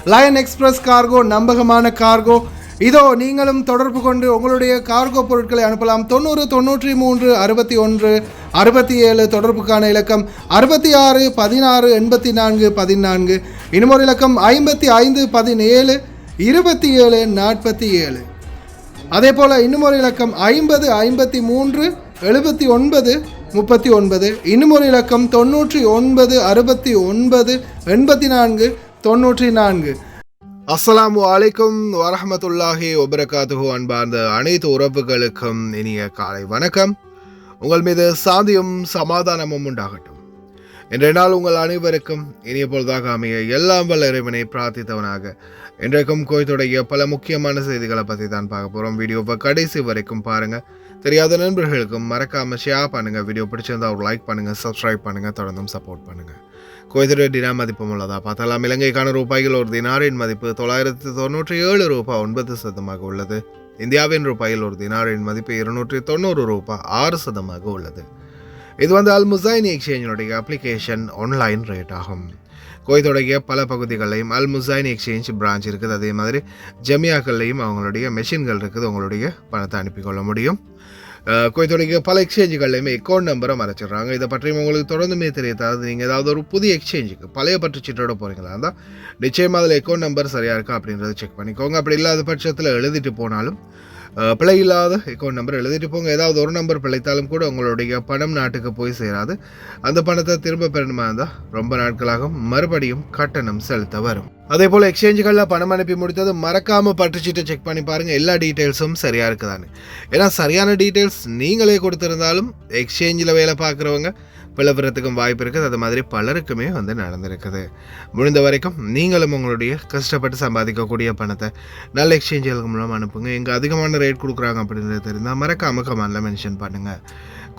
Line express cargo நம்பகமான cargo. இதோ நீங்களும் தொடர்பு கொண்டு உங்களுடைய கார்கோ பொருட்களை அனுப்பலாம். 90 93 61 67 தொடர்புக்கான இலக்கம் 66 16 84 14. இன்னொரு இலக்கம் 55 17 27 47. அதே போல் இன்னுமொரு இலக்கம் 50 53 79 39. இன்னுமொரு இலக்கம் 99 69 84 94. அஸ்ஸலாமு அலைக்கும் வரஹ்மத்துல்லாஹி வபரகாத்துஹு. அன்பார்ந்த அனைத்து உறவுகளுக்கும் இனிய காலை வணக்கம். உங்கள் மீது சாந்தியும் சமாதானமும் உண்டாகட்டும். இன்றைய நாள் உங்கள் அனைவருக்கும் இனிய பொழுதாக அமைய எல்லாம் வல்ல இறைவனை பிரார்த்தித்தவனாக இன்றைக்கும் கோயத்துடைய பல முக்கியமான செய்திகளை பற்றி தான் பார்க்க போகிறோம். வீடியோவை கடைசி வரைக்கும் பாருங்கள். தெரியாத நண்பர்களுக்கும் மறக்காமல் ஷேர் பண்ணுங்கள். வீடியோ பிடிச்சிருந்தால் ஒரு லைக் பண்ணுங்கள், சப்ஸ்கிரைப் பண்ணுங்கள், தொடர்ந்தும் சப்போர்ட் பண்ணுங்கள். குவைத்துடைய டினார் மதிப்பும் உள்ளதா பார்த்தாலாம். இலங்கைக்கான ரூபாயில் ஒரு தினாரின் மதிப்பு 997 ரூபாய் 9% உள்ளது. இந்தியாவின் ரூபாயில் ஒரு தினாரின் மதிப்பு 290 ரூபாய் 6% உள்ளது. இது அல் முசைனி எக்ஸ்சேஞ்சினுடைய அப்ளிகேஷன் ஆன்லைன் ரேட் ஆகும். குவைத்துடைய பல பகுதிகளையும் அல் முசைனி எக்ஸ்சேஞ்ச் பிரான்ச் இருக்குது. அதே மாதிரி ஜமியாக்கள்லையும் அவங்களுடைய மெஷின்கள் இருக்குது. உங்களுடைய பணத்தை அனுப்பிக்கொள்ள முடியும். குவைத்துடைய பல எக்ஸ்சேஞ்சுகள்லையுமே அக்கௌண்ட் நம்பரை மறைச்சிடுறாங்க. இதை பற்றியும் உங்களுக்கு தொடர்ந்துமே தெரியாது. நீங்கள் ஏதாவது ஒரு புதிய எக்ஸ்சேஞ்சுக்கு பழைய பற்றுச்சீட்டோட போகிறீங்களா இருந்தால் நிச்சயமாக அதில் அக்கௌண்ட் நம்பர் சரியாக இருக்கா அப்படின்றத செக் பண்ணிக்கோங்க. அப்படி இல்லாத பட்சத்தில் எழுதிட்டு போனாலும் பிழை இல்லாத அக்கௌண்ட் நம்பர் எழுதிட்டு போங்க. ஏதாவது ஒரு நம்பர் பிழைத்தாலும் கூட உங்களுடைய பணம் நாட்டுக்கு போய் சேராது. அந்த பணத்தை திரும்ப பெறணுமா இருந்தால் ரொம்ப நாட்களாக மறுபடியும் கட்டணம் செலுத்த வரும். அதே போல் எக்ஸ்சேஞ்சுகளில் பணம் அனுப்பி முடித்தது மறக்காமல் பற்றுச்சீட்டை செக் பண்ணி பாருங்கள் எல்லா டீட்டெயில்ஸும் சரியாக இருக்குதான்னு. ஏன்னா சரியான டீட்டெயில்ஸ் நீங்களே கொடுத்துருந்தாலும் எக்ஸ்சேஞ்சில் வேலை பார்க்குறவங்க பிளவுறதுக்கும் வாய்ப்பு இருக்குது. அது மாதிரி பலருக்குமே நடந்திருக்குது. முடிந்த வரைக்கும் நீங்களும் உங்களுடைய கஷ்டப்பட்டு சம்பாதிக்கக்கூடிய பணத்தை நல்ல எக்ஸ்சேஞ்சுகளுக்கு மூலம் அனுப்புங்க. எங்கே அதிகமான ரேட் கொடுக்குறாங்க அப்படின்றது தெரிந்தால் மறக்காம கமெண்ட்ல மென்ஷன் பண்ணுங்கள்.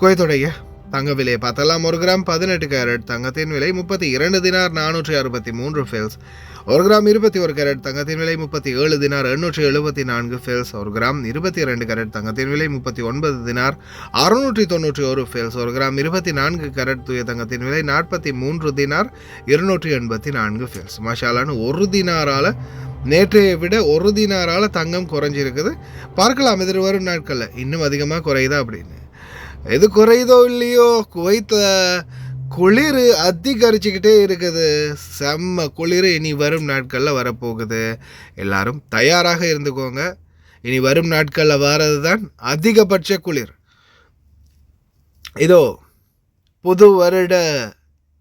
குவைத்துடைய தங்க விலையை பார்த்தலாம். 1 கிராம் 18 கேரட் தங்கத்தின் விலை 32 தினார் 463 ஃபேல்ஸ். 1 கிராம் 21 கேரட் தங்கத்தின் விலை 37 தினார் 874 ஃபேல்ஸ். 1 கிராம் 22 கேரட் தங்கத்தின் விலை 39 தினார் 691 ஃபேல்ஸ். 1 கிராம் 24 கேரட் தூய தங்கத்தின் விலை 43 தினார் 284 ஃபேல்ஸ். மாஷாலான்னு ஒரு தினாரால் நேற்றைய விட ஒரு தினாரால் தங்கம் குறைஞ்சிருக்குது. பார்க்கலாம் எதிர்வரும் நாட்களில் இன்னும் அதிகமாக குறையுதா அப்படின்னு. எது குறையுதோ இல்லையோ குவைத்தில் குளிர் அதிகரிச்சுக்கிட்டே இருக்குது. செம்ம குளிர் இனி வரும் நாட்களில் வரப்போகுது. எல்லாரும் தயாராக இருந்துக்கோங்க. இனி வரும் நாட்களில் வர்றது தான் அதிகபட்ச குளிர். இதோ புது வருட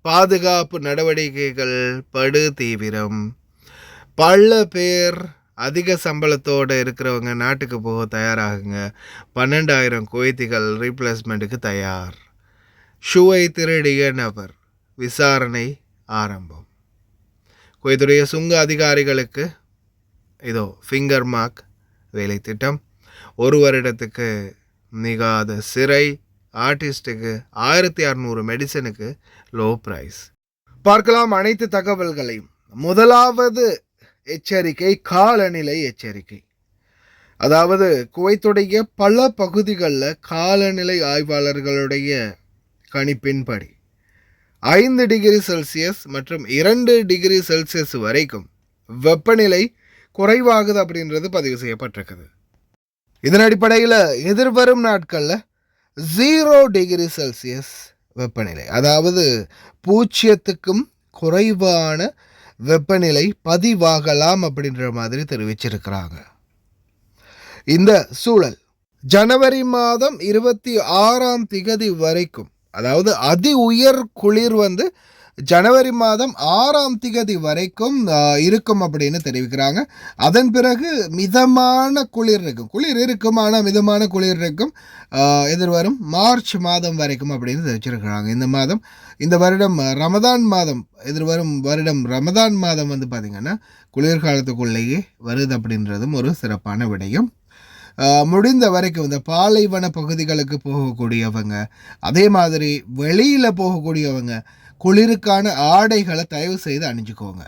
பாதுகாப்பு நடவடிக்கைகள் படு தீவிரம். பல பேர் அதிக சம்பளத்தோடு இருக்கிறவங்க நாட்டுக்கு போக தயாராகுங்க. 12,000 குவைத்திகள் ரீப்ளேஸ்மெண்ட்டுக்கு தயார். ஷூவை திருடிய நபர் விசாரணை ஆரம்பம். குவைத்துடைய சுங்க அதிகாரிகளுக்கு இதோ ஃபிங்கர் மார்க் வேலை திட்டம். 1 வருடத்துக்கு மிகாத சிறை. ஆர்டிஸ்ட்டுக்கு 1600 மெடிசனுக்கு லோ ப்ரைஸ். பார்க்கலாம் அனைத்து தகவல்களையும். முதலாவது எச்சரிக்கை காலநிலை எச்சரிக்கை. அதாவது குவைத்துடைய பல பகுதிகளில் காலநிலை ஆய்வாளர்களுடைய கணிப்பின்படி 5 டிகிரி செல்சியஸ் மற்றும் 2 டிகிரி செல்சியஸ் வரைக்கும் வெப்பநிலை குறைவாகுது அப்படின்றது பதிவு செய்யப்பட்டிருக்குது. இதன் அடிப்படையில் எதிர்வரும் நாட்களில் 0 டிகிரி செல்சியஸ் வெப்பநிலை, அதாவது 0க்கும் குறைவான வெப்பநிலை பதிவாகலாம் அப்படின்ற மாதிரி தெரிவிச்சிருக்கிறாங்க. இந்த சூழல் ஜனவரி மாதம் 26ஆம் திகதி வரைக்கும், அதாவது அதி உயர் குளிர் ஜனவரி மாதம் 6ஆம் திகதி வரைக்கும் இருக்கும் அப்படின்னு தெரிவிக்கிறாங்க. அதன் பிறகு மிதமான குளிர் இருக்கும், ஆனால் மிதமான குளிர் இருக்கும் எதிர்வரும் மார்ச் மாதம் வரைக்கும் அப்படின்னு தெரிவிச்சிருக்கிறாங்க. இந்த வருடம் ரமதான் மாதம், எதிர்வரும் வருடம் ரமதான் மாதம் பார்த்திங்கன்னா குளிர்காலத்துக்குள்ளேயே வருது அப்படின்றதும் ஒரு சிறப்பான விடயம். முடிந்த வரைக்கும் இந்த பாலைவன பகுதிகளுக்கு போகக்கூடியவங்க, அதே மாதிரி வெளியில் போகக்கூடியவங்க குளிருக்கான ஆடைகளை தயவு செய்து அணிஞ்சுக்கோங்க.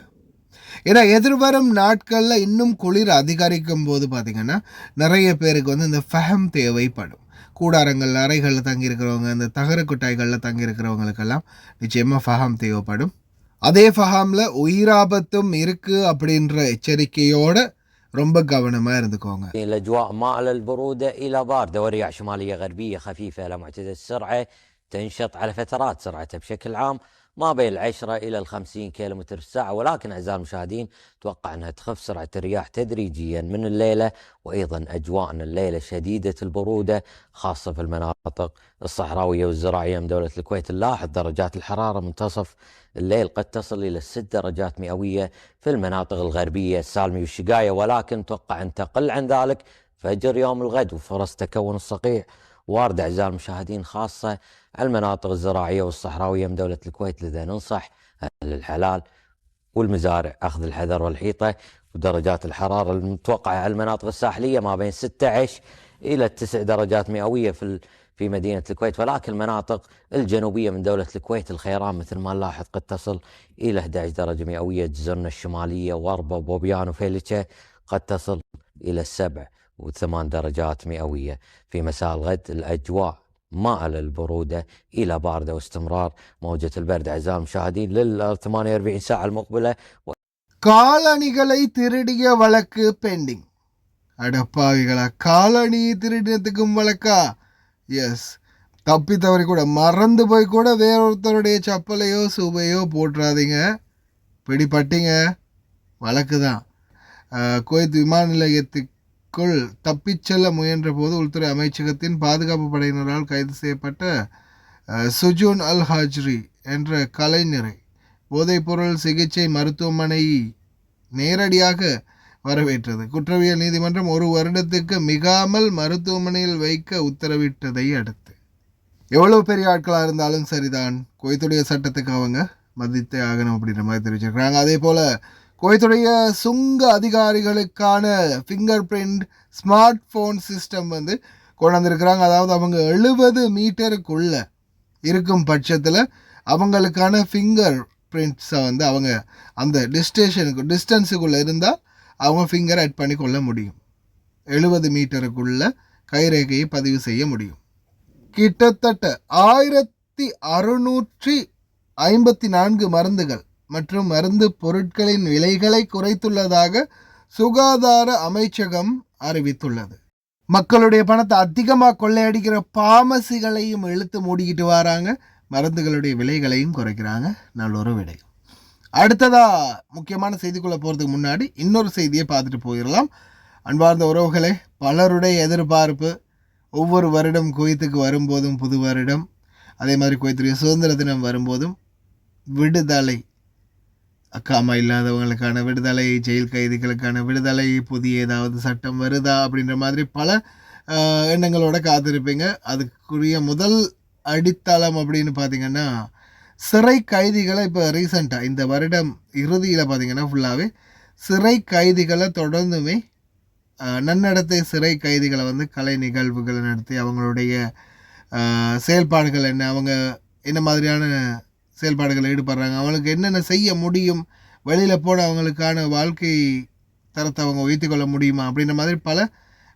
ஏன்னா எதிர்வரும் நாட்களில் இன்னும் குளிர் அதிகரிக்கும் போது பார்த்திங்கன்னா நிறைய பேருக்கு இந்த ஃபஹம் தேவைப்படும். கூடாரங்கள் அறைகளில் தங்கியிருக்கிறவங்க, இந்த தகர குட்டாய்களில் தங்கியிருக்கிறவங்களுக்கெல்லாம் நிச்சயமாக ஃபஹம் தேவைப்படும். அதே ஃபஹாமில் உயிராபத்தும் இருக்குது அப்படின்ற எச்சரிக்கையோட ரொம்ப கவனமாக இருந்துக்கோங்க. الأجواء مائلة البرودة إلى باردة ورياح شمالية غربية خفيفة إلى معتدل السرعة تنشط على فترات سرعتها بشكل عام ما بين 10 إلى 50 كيلومتر في الساعة، ولكن أعزائي المشاهدين توقع أنها تخف سرعة الرياح تدريجيا من الليلة. وأيضا أجواءنا الليلة شديدة البرودة خاصة في المناطق الصحراوية والزراعية من دولة الكويت. نلاحظ درجات الحرارة منتصف الليل قد تصل إلى 6 درجات مئوية في المناطق الغربية السالمي والشقاية، ولكن توقع أن تقل عن ذلك فجر يوم الغد، وفرص تكون الصقيع واردة أعزائي المشاهدين خاصة المناطق الزراعية والصحراوية من دولة الكويت. لذا ننصح أهل الحلال والمزارع أخذ الحذر والحيطة. ودرجات الحرارة المتوقعة على المناطق الساحلية ما بين 16 إلى 9 درجات مئوية في مدينة الكويت، ولكن المناطق الجنوبية من دولة الكويت الخيران مثل ما نلاحظ قد تصل إلى 11 درجة مئوية. جزرنا الشمالية واربا وبوبيان وفيلتشة قد تصل إلى 7 و8 درجات مئوية. في مساء الغد الأجواء مائل البرودة إلى باردة واستمرار موجة البرد أعزائي المشاهدين لل 48 ساعة المقبلة. காலணிகளை திருடிய வழக்கு பெண்டிங். அடப்பாவிகளா, காலணி திருடினத்துக்கும் வழக்கா? எஸ், தப்பி தவறி கூட மறந்து போய் கூட வேறொருத்தருடைய சப்பலையோ சூபையோ போட்டுறாதீங்க, பிடிப்பட்டீங்க, வழக்கு தான். குவைத் விமான நிலையத்துக்குள் தப்பிச் செல்ல முயன்ற போது உள்துறை அமைச்சகத்தின் பாதுகாப்பு படையினரால் கைது செய்யப்பட்ட சுஜூன் அல் ஹாஜ்ரி என்ற கலைஞரை போதைப்பொருள் சிகிச்சை மருத்துவமனை நேரடியாக வரவேற்றது. குற்றவியல் நீதிமன்றம் 1 வருடத்துக்கு மிகாமல் மருத்துவமனையில் வைக்க உத்தரவிட்டதை அடுத்து. எவ்வளவு பெரிய ஆட்களாக இருந்தாலும் சரிதான், குவைத்துடைய சட்டத்துக்கு அவங்க மதித்தே ஆகணும் அப்படின்ற மாதிரி தெரிவிச்சிருக்கிறாங்க. அதே போல் குவைத்துடைய சுங்க அதிகாரிகளுக்கான finger print smart phone system கொண்டு வந்திருக்கிறாங்க. அதாவது அவங்க 70 மீட்டருக்குள்ள இருக்கும் பட்சத்தில் அவங்களுக்கான ஃபிங்கர் பிரிண்ட்ஸை அவங்க அந்த டிஸ்டன்ஸுக்குள்ளே இருந்தால் அவங்க ஃபிங்கர் ஆட் பண்ணி கொள்ள முடியும். 70 மீட்டருக்குள்ள கைரேகையை பதிவு செய்ய முடியும். கிட்டத்தட்ட 1654 மருந்துகள் மற்றும் மருந்து பொருட்களின் விலைகளை குறைத்துள்ளதாக சுகாதார அமைச்சகம் அறிவித்துள்ளது. மக்களுடைய பணத்தை அதிகமாக கொள்ளையடிக்கிற பாமசிகளையும் இழுத்து மூடிக்கிட்டு வராங்க, மருந்துகளுடைய விலைகளையும் குறைக்கிறாங்க. நல்ல ஒரு விடை. அடுத்ததா முக்கியமான செய்திக்குள்ளே போகிறதுக்கு முன்னாடி இன்னொரு செய்தியை பார்த்துட்டு போயிடலாம். அன்பார்ந்த உறவுகளே, பலருடைய எதிர்பார்ப்பு ஒவ்வொரு வருடம் குவைத்துக்கு வரும்போதும் புது வருடம், அதே மாதிரி குவைத்துடைய சுதந்திர தினம் வரும்போதும் விடுதலை, அக்காமா இல்லாதவங்களுக்கான விடுதலை, ஜெயில் கைதிகளுக்கான விடுதலை, புதிய ஏதாவது சட்டம் வருதா அப்படின்ற மாதிரி பல எண்ணங்களோட காத்திருப்பீங்க. அதுக்குரிய முதல் அடித்தளம் அப்படின்னு பார்த்திங்கன்னா சிறை கைதிகளை இப்போ ரீசெண்டாக இந்த வருடம் இறுதியில் பார்த்திங்கன்னா ஃபுல்லாகவே சிறை கைதிகளை தொடர்ந்துமே நன்னடத்தை சிறை கைதிகளை கலை நிகழ்வுகளை நடத்தி அவங்களுடைய செயல்பாடுகள் என்ன, அவங்க என்ன மாதிரியான செயல்பாடுகளை ஈடுபடுறாங்க, அவங்களுக்கு என்னென்ன செய்ய முடியும், வெளியில் போன அவங்களுக்கான வாழ்க்கை தரத்தை அவங்க உயர்த்தி கொள்ள முடியுமா அப்படின்ற மாதிரி பல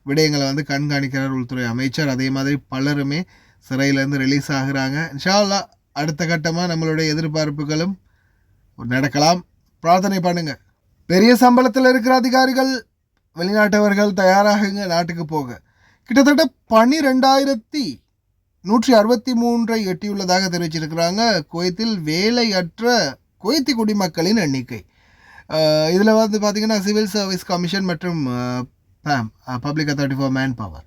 விடயங்களை கண்காணிக்கிறார் உள்துறை அமைச்சர். அதே மாதிரி பலருமே சிறையிலேருந்து ரிலீஸ் ஆகுறாங்க. இன்ஷா அல்லாஹ் அடுத்த கட்டமாக நம்மளுடைய எதிர்பார்ப்புகளும் நடக்கலாம். பிரார்த்தனை பண்ணுங்க. பெரிய சம்பளத்தில் இருக்கிற அதிகாரிகள், வெளிநாட்டவர்கள் தயாராகுங்க நாட்டுக்கு போக. கிட்டத்தட்ட 12,163 எட்டியுள்ளதாக தெரிவிச்சிருக்கிறாங்க குவைத்தில் வேலையற்ற குவைத்தி குடிமக்களின் எண்ணிக்கை. இதில் பார்த்திங்கன்னா சிவில் சர்வீஸ் கமிஷன் மற்றும் public authority for man power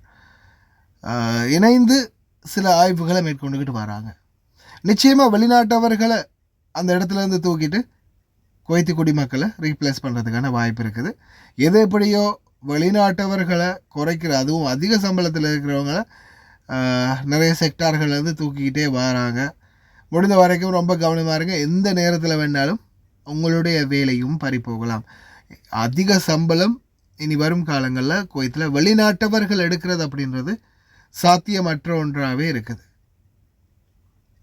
இணைந்து சில ஆய்வுகளை மேற்கொண்டுக்கிட்டு வராங்க. நிச்சயமாக வெளிநாட்டவர்களை அந்த இடத்துலேருந்து தூக்கிட்டு குவைத்தி குடிமக்களை ரீப்ளேஸ் பண்ணுறதுக்கான வாய்ப்பு இருக்குது. எது எப்படியோ வெளிநாட்டவர்களை குறைக்கிற, அதுவும் அதிக சம்பளத்தில் இருக்கிறவங்களை நிறைய செக்டார்கள்லேருந்து தூக்கிக்கிட்டே வராங்க. முடிந்த வரைக்கும் ரொம்ப கவனமாக இருங்க. எந்த நேரத்தில் வேணாலும் உங்களுடைய வேலையும் பறிப்போகலாம். அதிக சம்பளம் இனி வரும் காலங்களில் குவைத்தில் வெளிநாட்டவர்கள் எடுக்கிறது அப்படின்றது சாத்தியமற்ற ஒன்றாகவே இருக்குது.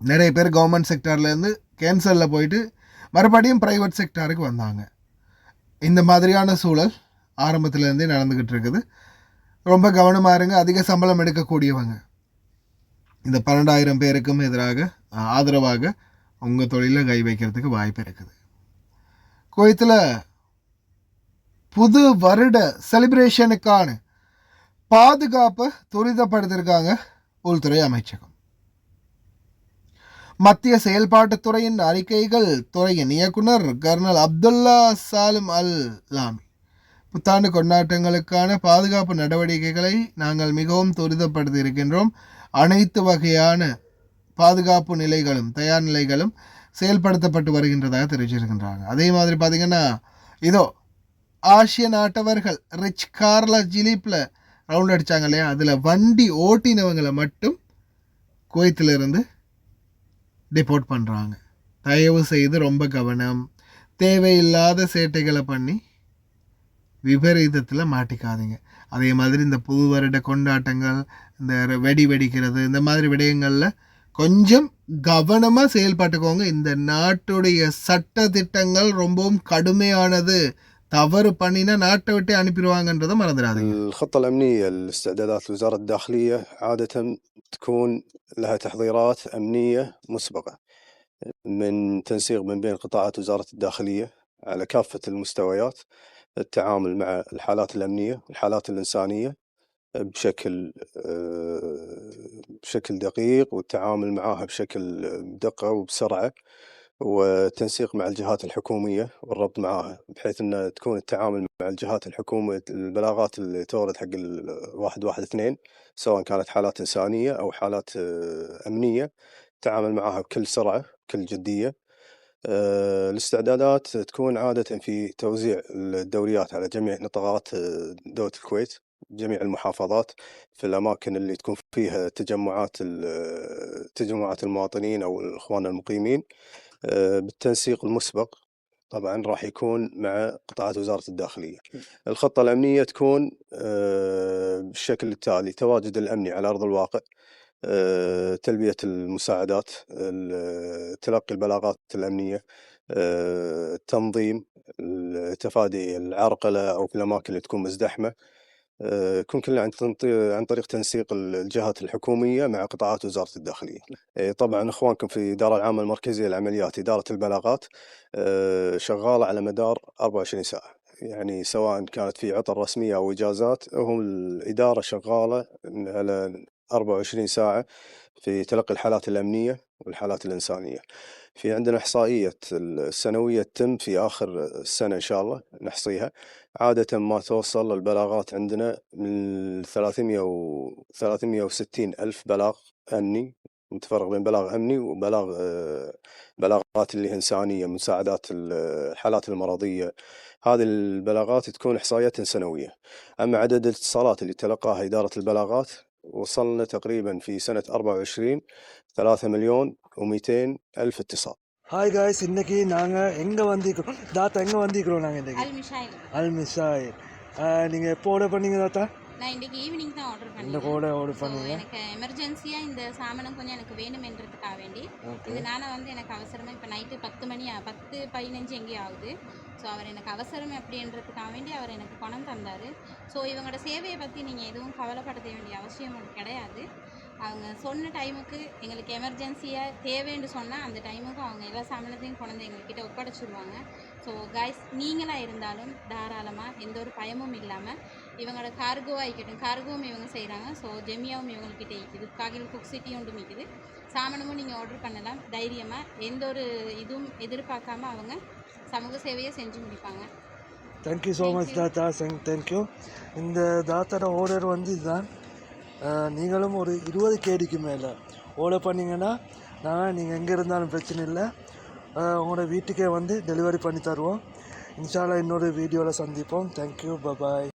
நிறைய பேர் கவர்மெண்ட் செக்டார்லேருந்து கேன்சரில் போயிட்டு மறுபடியும் ப்ரைவேட் செக்டாருக்கு வந்தாங்க. இந்த மாதிரியான சூழல் ஆரம்பத்துலேருந்தே நடந்துக்கிட்டு இருக்குது. ரொம்ப கவனமாக இருங்க. அதிக சம்பளம் எடுக்கக்கூடியவங்க இந்த 12,000 பேருக்கும் ஆதரவாக உங்கள் தொழிலில் கை வைக்கிறதுக்கு வாய்ப்பு இருக்குது. குவைத்தில் புது வருட செலிப்ரேஷனுக்கான பாதுகாப்பை துரிதப்படுத்தியிருக்காங்க உள்துறை அமைச்சகம். மத்திய செயல்பாட்டுத் துறையின் அறிக்கைகள் துறையின் இயக்குனர் கர்னல் அப்துல்லா சாலிம் அல் லாமி புத்தாண்டு கொண்டாட்டங்களுக்கான பாதுகாப்பு நடவடிக்கைகளை நாங்கள் மிகவும் துரிதப்படுத்தி இருக்கின்றோம். அனைத்து வகையான பாதுகாப்பு நிலைகளும் தயார் நிலைகளும் செயல்படுத்தப்பட்டு வருகின்றதாக தெரிவிச்சிருக்கின்றாங்க. அதே மாதிரி பார்த்திங்கன்னா இதோ ஆசிய நாட்டவர்கள் ரிச் கார்ல ஜிலிப்பில் ரவுண்ட் அடித்தாங்க இல்லையா, அதில் வண்டி ஓட்டினவங்களை மட்டும் குவைத்திலிருந்து டிபோர்ட் பண்ணுறாங்க. தயவு செய்து ரொம்ப கவனம், தேவையில்லாத சேட்டைகளை பண்ணி விபரீதத்தில் மாட்டிக்காதீங்க. அதே மாதிரி இந்த புது வருட கொண்டாட்டங்கள், இந்த வெடிக்கிறது, இந்த மாதிரி விடயங்களில் கொஞ்சம் கவனமாக செயல்பட்டுக்கோங்க. இந்த நாட்டுடைய சட்ட திட்டங்கள் ரொம்பவும் கடுமையானது. தவறு பண்ணினா நாட்டை விட்டு அனுப்பிடுவாங்கன்றதை மறந்துடாதீங்க. الخطة الأمنية لاستعدادات وزارة الداخلية عادة تكون لها تحضيرات أمنية مسبقة من تنسيق من بين قطاعات وزارة الداخلية على كافة المستويات، التعامل مع الحالات الأمنية والحالات الإنسانية بشكل دقيق، والتعامل معها بشكل بدقة وبسرعة، وتنسيق مع الجهات الحكومية والربط معها بحيث أن تكون التعامل مع الجهات الحكومية. البلاغات اللي تورد حق 112 سواء كانت حالات إنسانية أو حالات أمنية تعامل معها بكل سرعة بكل جدية. الاستعدادات تكون عادة في توزيع الدوريات على جميع نطاقات دولة الكويت، جميع المحافظات، في الأماكن اللي تكون فيها تجمعات المواطنين أو الإخوان المقيمين، بالتنسيق المسبق طبعا راح يكون مع قطاعات وزارة الداخلية. الخطة الأمنية تكون بالشكل التالي: تواجد الأمني على أرض الواقع، تلبية المساعدات، تلقي البلاغات الأمنية، التنظيم، تفادي العرقلة أو في الأماكن اللي تكون مزدحمة، يكون كله عن طريق تنسيق الجهات الحكومية مع قطاعات وزارة الداخلية. طبعا إخوانكم في إدارة العامة المركزية للعمليات إدارة البلاغات شغالة على مدار 24 ساعة، يعني سواء كانت في عطل رسمية أو إجازات، هم الإدارة شغالة على 24 ساعة في تلقي الحالات الأمنية والحالات الإنسانية. في عندنا إحصائية السنوية تتم في آخر السنة إن شاء الله نحصيها. عادة ما توصل البلاغات عندنا من 360 ألف بلاغ أمني، متفرق بين بلاغ أمني وبلاغات اللي إنسانية، مساعدات الحالات المرضية. هذه البلاغات تكون إحصائيات سنوية. أما عدد الاتصالات اللي تلقاها إدارة البلاغات وصلنا تقريبا في سنة 24 3,200,000 اتصال. ஹாய் காய்ஸ், இன்றைக்கி நாங்கள் எங்கே வந்திருக்கிறோம் தாத்தா? எங்கே வந்திருக்கிறோம் நாங்கள் இன்றைக்கி? அல்மிஷாயில். நீங்கள் எப்போ ஆர்டர் பண்ணீங்க தாத்தா? நான் இன்றைக்கி ஈவினிங் தான் ஆர்டர் பண்ணேன். இந்த கூட ஆர்டர் பண்ணீங்க? எனக்கு எமர்ஜென்சியாக இந்த சாமானம் கொஞ்சம் எனக்கு வேணுமென்றதுக்காக வேண்டி இதனால் எனக்கு அவசரமாக இப்போ நைட்டு 10:15 எங்கேயும் ஆகுது. ஸோ அவர் எனக்கு அவசரம் அப்படின்றதுக்காக வேண்டி அவர் எனக்கு பணம் தந்தார். ஸோ இவங்களோட சேவையை பற்றி நீங்கள் எதுவும் கவலைப்பட வேண்டிய அவசியம் கிடையாது. அவங்க சொன்ன டைமுக்கு எங்களுக்கு எமர்ஜென்சியாக தேவைன்னு சொன்னால் அந்த டைமுக்கு அவங்க எல்லா சாமானத்தையும் கொண்டு வந்து எங்கள்கிட்ட ஒப்படைச்சிடுவாங்க. ஸோ காய்ஸ், நீங்களாக இருந்தாலும் தாராளமாக எந்த ஒரு பயமும் இல்லாமல் இவங்களோட கார்கோவாக இருக்கட்டும், கார்கோவும் இவங்க செய்கிறாங்க. ஸோ ஜெமியாவும் இவங்கள்கிட்ட இருக்குது, காகில் குக் சிட்டி ஒன்றும் இருக்குது. சாமானமும் நீங்கள் ஆர்டர் பண்ணலாம் தைரியமாக, எந்த ஒரு இதுவும் எதிர்பார்க்காம அவங்க சமூக சேவையை செஞ்சு முடிப்பாங்க. தேங்க்யூ ஸோ மச் தாத்தா, தேங்க்யூ. இந்த தாத்தாவோட ஆர்டர் வந்து இதுதான். நீங்களும் ஒரு 20 கேடிக்கு மேலே ஆர்டர் பண்ணிங்கன்னா நீங்கள் எங்கே இருந்தாலும் பிரச்சனை இல்லை, உங்களோட வீட்டுக்கே வந்து டெலிவரி பண்ணி தருவோம். இன்ஷா அல்லாஹ் இன்னொரு வீடியோவில் சந்திப்போம். தேங்க்யூ, பாய்.